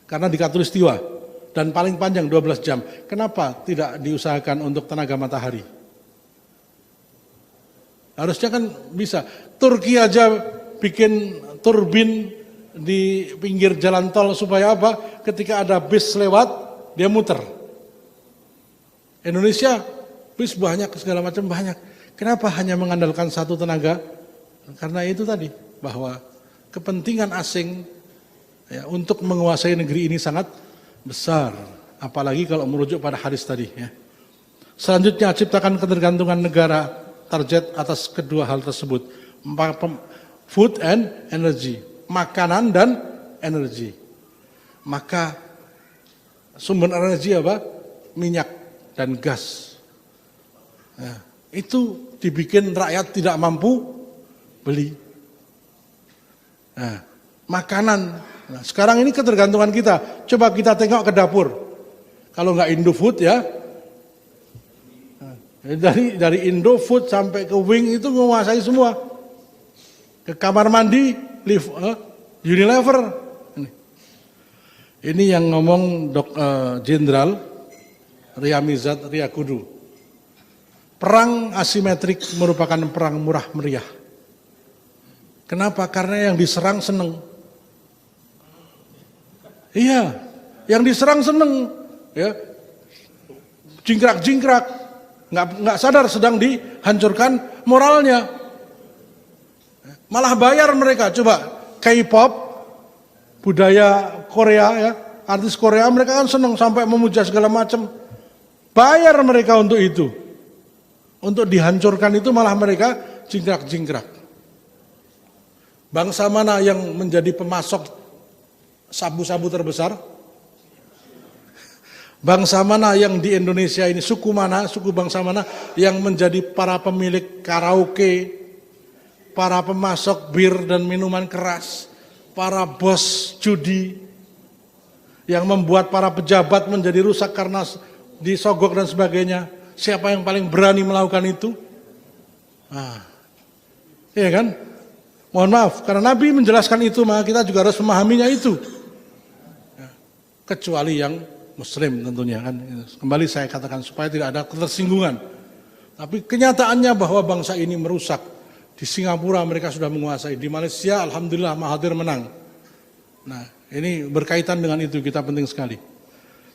Karena di Khatulistiwa dan paling panjang 12 jam. Kenapa tidak diusahakan untuk tenaga matahari? Harusnya kan bisa. Turki aja bikin turbin di pinggir jalan tol supaya apa? Ketika ada bis lewat, dia muter. Indonesia bis banyak, segala macam banyak. Kenapa hanya mengandalkan satu tenaga? Karena itu tadi, bahwa kepentingan asing ya, untuk menguasai negeri ini sangat besar, apalagi kalau merujuk pada hadis tadi. Ya. Selanjutnya, ciptakan ketergantungan negara target atas kedua hal tersebut, food and energy, makanan dan energi. Maka sumber energi apa? Minyak dan gas. Ya, itu dibikin rakyat tidak mampu beli. Nah, makanan. Nah, sekarang ini ketergantungan kita. Coba kita tengok ke dapur. Kalau nggak Indofood ya, dari Indofood sampai ke Wing itu menguasai semua. Ke kamar mandi, Unilever. Ini yang ngomong Jenderal Riyamizat Riyakudu. Perang asimetrik merupakan perang murah meriah. Kenapa? Karena yang diserang seneng. Iya, yang diserang seneng, ya, jingkrak-jingkrak, nggak sadar sedang dihancurkan moralnya. Malah bayar mereka, coba K-pop, budaya Korea, ya, artis Korea mereka kan seneng sampai memuja segala macam. Bayar mereka untuk itu, untuk dihancurkan itu malah mereka jingkrak-jingkrak. Bangsa mana yang menjadi pemasok sabu-sabu terbesar? Bangsa mana yang di Indonesia ini, suku bangsa mana yang menjadi para pemilik karaoke, para pemasok bir dan minuman keras, para bos judi, yang membuat para pejabat menjadi rusak karena disogok dan sebagainya. Siapa yang paling berani melakukan itu? Nah, iya kan? Mohon maaf, karena Nabi menjelaskan itu, maka kita juga harus memahaminya itu. Ya, kecuali yang Muslim tentunya kan. Kembali saya katakan supaya tidak ada ketersinggungan. Tapi kenyataannya bahwa bangsa ini merusak. Di Singapura mereka sudah menguasai, di Malaysia alhamdulillah Mahathir menang. Nah, ini berkaitan dengan itu, kita penting sekali.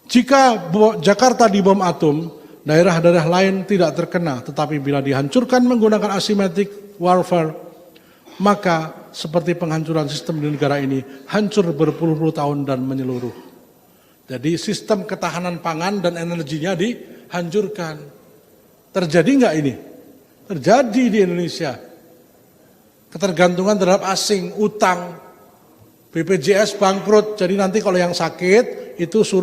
Jika Jakarta dibom atom, daerah-daerah lain tidak terkena, tetapi bila dihancurkan menggunakan asymmetric warfare, maka seperti penghancuran sistem di negara ini hancur berpuluh-puluh tahun dan menyeluruh. Jadi sistem ketahanan pangan dan energinya dihancurkan. Terjadi enggak ini? Terjadi di Indonesia. Ketergantungan terhadap asing, utang, BPJS bangkrut. Jadi nanti kalau yang sakit itu suruh